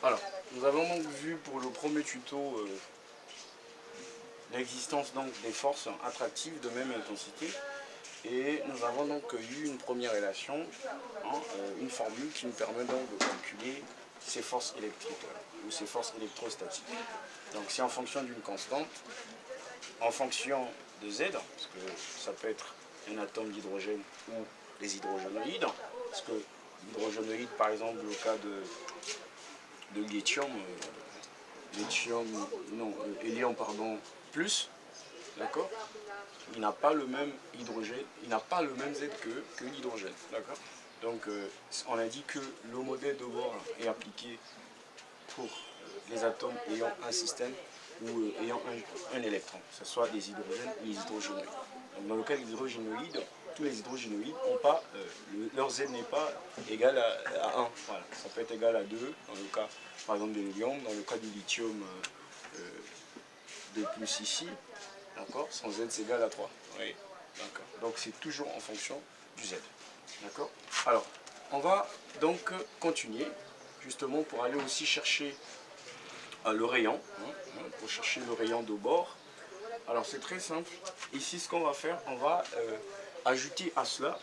Alors, nous avons donc vu pour le premier tuto l'existence donc des forces attractives de même intensité. Et nous avons donc eu une première relation, une formule qui nous permet donc de calculer ces forces électriques ou ces forces électrostatiques. Donc c'est en fonction d'une constante, en fonction de Z, parce que ça peut être un atome d'hydrogène ou les hydrogénoïdes, parce que l'hydrogénoïde, par exemple, le cas de lithium, hélium, pardon, plus, d'accord, il n'a pas le même hydrogène, il n'a pas le même Z que l'hydrogène, d'accord. Donc on a dit que le modèle de Bohr est appliqué pour les atomes ayant un système ou ayant un électron, que ce soit des hydrogènes ou des hydrogénoïdes. Donc dans le cas des hydrogénoïdes, tous les hydrogénoïdes n'ont pas, leur Z n'est pas égal à 1. Voilà. Ça peut être égal à 2, dans le cas par exemple de l'hélium, dans le cas du lithium 2 plus ici, d'accord, son Z c'est égal à 3. Oui, d'accord. Donc c'est toujours en fonction du Z. D'accord. Alors, on va donc continuer, justement pour aller aussi chercher le rayon, pour chercher le rayon de Bohr. Alors c'est très simple. Ici, ce qu'on va faire, on va ajouter à cela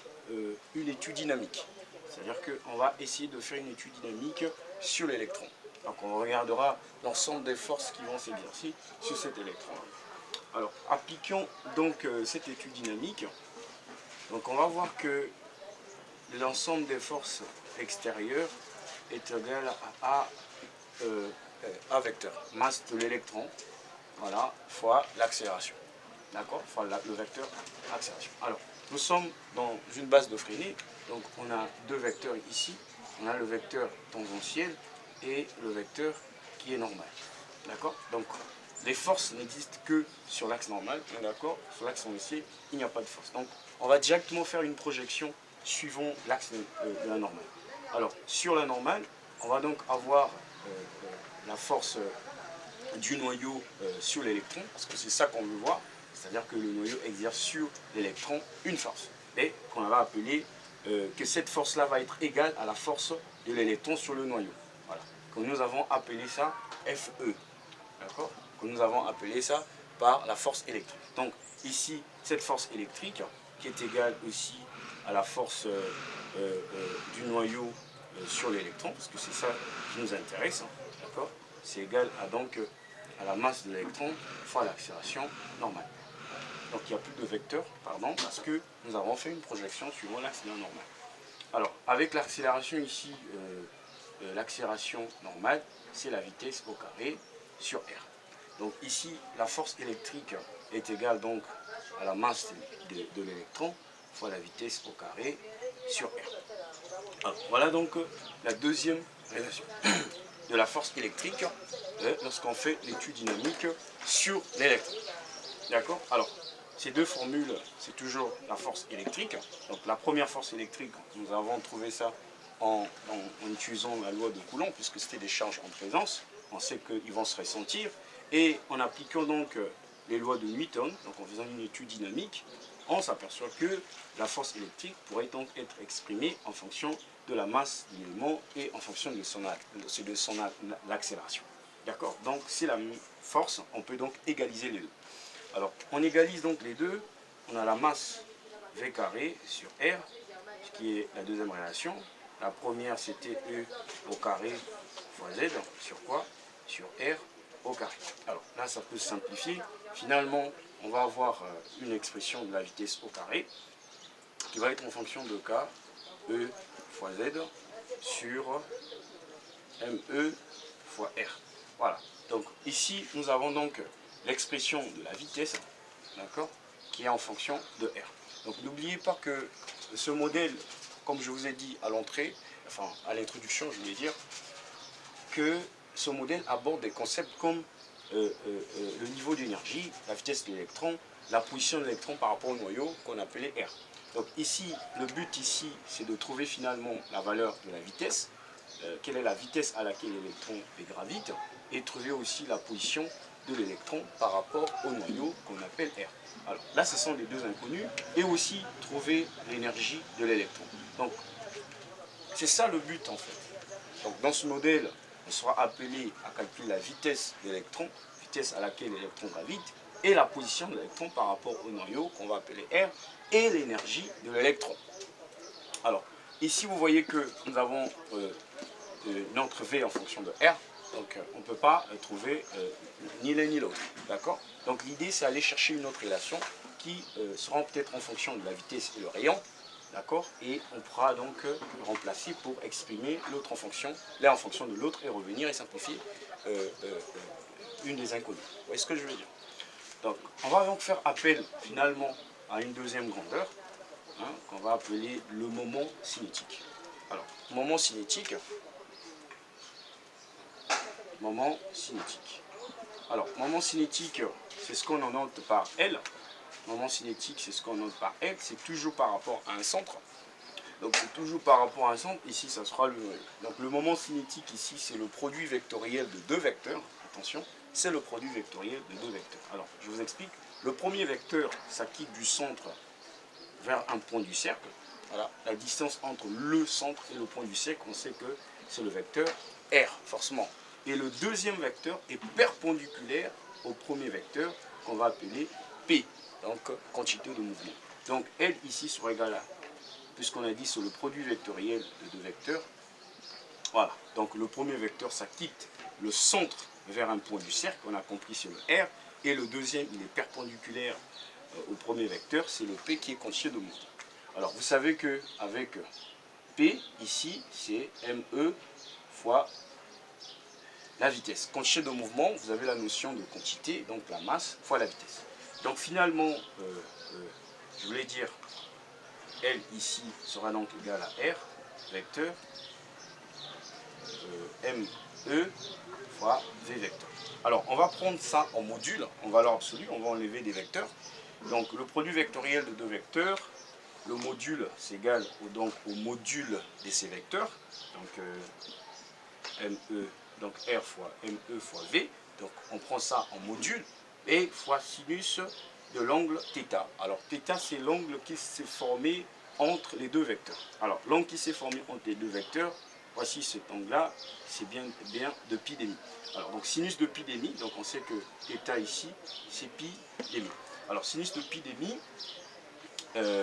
une étude dynamique. C'est-à-dire qu'on va essayer de faire une étude dynamique sur l'électron. Donc on regardera l'ensemble des forces qui vont s'exercer sur cet électron. Alors appliquons donc cette étude dynamique. Donc on va voir que l'ensemble des forces extérieures est égal à A vecteur, masse de l'électron, voilà, fois l'accélération. D'accord, fois le vecteur accélération. Alors, nous sommes dans une base de Freinet, donc on a deux vecteurs ici. On a le vecteur tangentiel et le vecteur qui est normal. D'accord. Donc, les forces n'existent que sur l'axe normal. D'accord. Sur l'axe tangentiel, il n'y a pas de force. Donc, on va directement faire une projection suivant l'axe de la normale. Alors, sur la normale, on va donc avoir la force du noyau sur l'électron, parce que c'est ça qu'on veut voir. C'est-à-dire que le noyau exerce sur l'électron une force, et qu'on va appeler que cette force-là va être égale à la force de l'électron sur le noyau. Voilà. Que nous avons appelé ça FE. D'accord. Que nous avons appelé ça par la force électrique. Donc ici, cette force électrique, qui est égale aussi à la force du noyau sur l'électron, parce que c'est ça qui nous intéresse, d'accord. C'est égal à donc à la masse de l'électron fois l'accélération normale. Donc il n'y a plus de vecteur, pardon, parce que nous avons fait une projection suivant l'axe de la normale. Alors, avec l'accélération ici, l'accélération normale, c'est la vitesse au carré sur R. Donc ici, la force électrique est égale donc à la masse de l'électron fois la vitesse au carré sur R. Alors, voilà donc la deuxième relation de la force électrique lorsqu'on fait l'étude dynamique sur l'électron. D'accord. Alors, ces deux formules, c'est toujours la force électrique. Donc, la première force électrique, nous avons trouvé ça en utilisant la loi de Coulomb, puisque c'était des charges en présence. On sait qu'ils vont se ressentir. Et en appliquant donc les lois de Newton, donc en faisant une étude dynamique, on s'aperçoit que la force électrique pourrait donc être exprimée en fonction de la masse de l'élément et en fonction de son accélération. D'accord. Donc, c'est la même force. On peut donc égaliser les deux. Alors, on égalise donc les deux. On a la masse V carré sur R, ce qui est la deuxième relation. La première, c'était E au carré fois Z, sur quoi? Sur R au carré. Alors, là, ça peut se simplifier. Finalement, on va avoir une expression de la vitesse au carré qui va être en fonction de K, E fois Z sur ME fois R. Voilà. Donc, ici, nous avons donc l'expression de la vitesse, d'accord, qui est en fonction de R. Donc n'oubliez pas que ce modèle, comme je vous ai dit à l'entrée, enfin à l'introduction, je voulais dire, que ce modèle aborde des concepts comme le niveau d'énergie, la vitesse de l'électron, la position de l'électron par rapport au noyau qu'on appelait R. Donc ici, le but ici, c'est de trouver finalement la valeur de la vitesse, quelle est la vitesse à laquelle l'électron gravite, et trouver aussi la position de l'électron par rapport au noyau qu'on appelle R. Alors là, ce sont les deux inconnus, et aussi trouver l'énergie de l'électron. Donc, c'est ça le but en fait. Donc, dans ce modèle, on sera appelé à calculer la vitesse de l'électron, vitesse à laquelle l'électron gravite, et la position de l'électron par rapport au noyau qu'on va appeler R, et l'énergie de l'électron. Alors, ici vous voyez que nous avons notre V en fonction de R, donc on ne peut pas trouver ni l'un ni l'autre, d'accord? Donc l'idée c'est aller chercher une autre relation qui sera peut-être en fonction de la vitesse et le rayon, d'accord? Et on pourra donc remplacer pour exprimer l'autre en fonction, l'un en fonction de l'autre et revenir et simplifier une des inconnues. Vous voyez ce que je veux dire? Donc on va donc faire appel finalement à une deuxième grandeur, hein, qu'on va appeler le moment cinétique. Alors, moment cinétique. Moment cinétique. Alors, moment cinétique, c'est ce qu'on en note par L. Moment cinétique, c'est ce qu'on note par L. C'est toujours par rapport à un centre. Donc, c'est toujours par rapport à un centre. Ici, ça sera le noyau. Donc, le moment cinétique, ici, c'est le produit vectoriel de deux vecteurs. Attention, c'est le produit vectoriel de deux vecteurs. Alors, je vous explique. Le premier vecteur, ça quitte du centre vers un point du cercle. Voilà, la distance entre le centre et le point du cercle, on sait que c'est le vecteur R, forcément. Et le deuxième vecteur est perpendiculaire au premier vecteur qu'on va appeler P, donc quantité de mouvement. Donc L ici sera égal à, puisqu'on a dit c'est le produit vectoriel de deux vecteurs, voilà, donc le premier vecteur ça quitte le centre vers un point du cercle, on a compris c'est le R, et le deuxième il est perpendiculaire au premier vecteur, c'est le P qui est quantité de mouvement. Alors vous savez que avec P ici c'est ME fois la vitesse. Quantité de mouvement, vous avez la notion de quantité, donc la masse fois la vitesse. Donc finalement, je voulais dire, L ici sera donc égal à R, vecteur, ME fois V vecteur. Alors on va prendre ça en module, en valeur absolue, on va enlever des vecteurs. Donc le produit vectoriel de deux vecteurs, le module c'est égal au module de ces vecteurs, donc ME, donc R fois ME fois V, donc on prend ça en module, et fois sinus de l'angle θ. Alors θ c'est l'angle qui s'est formé entre les deux vecteurs. Alors l'angle qui s'est formé entre les deux vecteurs, voici cet angle-là, c'est bien de pi demi. Alors donc sinus de pi demi, donc on sait que θ ici, c'est pi demi. Alors sinus de pi demi,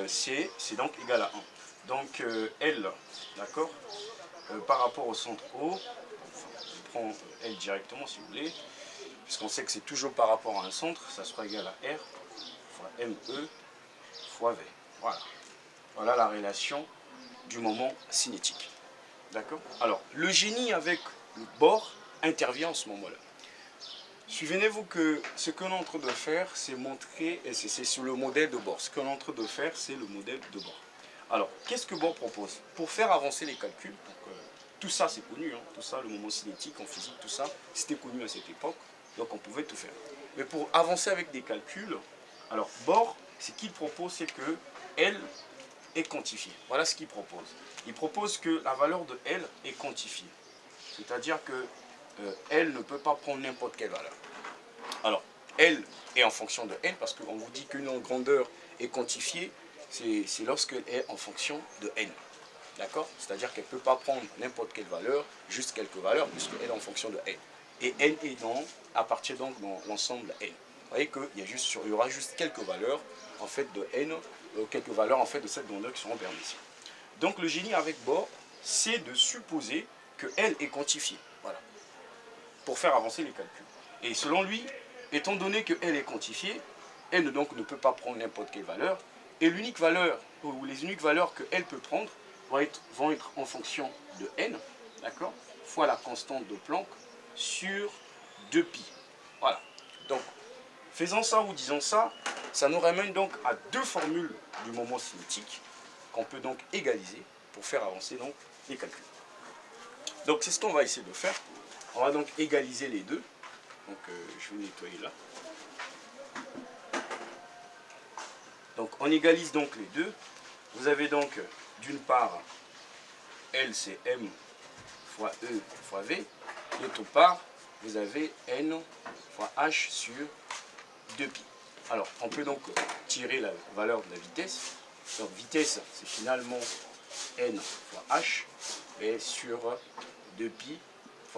c'est donc égal à 1. Donc L, d'accord, par rapport au centre O, je prends L directement si vous voulez, puisqu'on sait que c'est toujours par rapport à un centre, ça sera égal à R fois ME fois V. Voilà. Voilà la relation du moment cinétique. D'accord? Alors, le génie avec le bord intervient en ce moment-là. Souvenez-vous que ce qu'on est en train de faire, c'est montrer, et c'est sur le modèle de Bohr. Ce qu'on est en train de faire, c'est le modèle de Bohr. Alors, qu'est-ce que Bohr propose? Pour faire avancer les calculs, donc, tout ça c'est connu, hein, tout ça, le moment cinétique en physique, tout ça, c'était connu à cette époque, donc on pouvait tout faire. Mais pour avancer avec des calculs, alors Bohr, ce qu'il propose, c'est que L est quantifié. Voilà ce qu'il propose. Il propose que la valeur de L est quantifiée. C'est-à-dire que L ne peut pas prendre n'importe quelle valeur. Alors, L est en fonction de N, parce qu'on vous dit qu'une grandeur est quantifiée, c'est lorsqu'elle est en fonction de N. D'accord? C'est-à-dire qu'elle ne peut pas prendre n'importe quelle valeur, juste quelques valeurs, puisqu'elle est en fonction de N. Et N est appartient donc dans l'ensemble N. Vous voyez qu'il y aura juste quelques valeurs en fait de N, quelques valeurs en fait de cette grandeur qui seront permises. Donc le génie avec Bohr, c'est de supposer que L est quantifié. Voilà. Pour faire avancer les calculs. Et selon lui, étant donné que L est quantifié, L donc ne peut pas prendre n'importe quelle valeur, et l'unique valeur, ou les uniques valeurs que L peut prendre vont être en fonction de N, d'accord, fois la constante de Planck sur 2pi. Voilà. Donc, faisant ça ou disant ça, ça nous ramène donc à deux formules du moment cinétique qu'on peut donc égaliser pour faire avancer donc les calculs. Donc, c'est ce qu'on va essayer de faire. On va donc égaliser les deux. Donc, je vais nettoyer là. Donc, on égalise donc les deux. Vous avez donc, d'une part, L, c'est M fois E fois V. D'autre part, vous avez N fois H sur 2pi. Alors, on peut donc tirer la valeur de la vitesse. Donc, vitesse, c'est finalement N fois H, et sur 2pi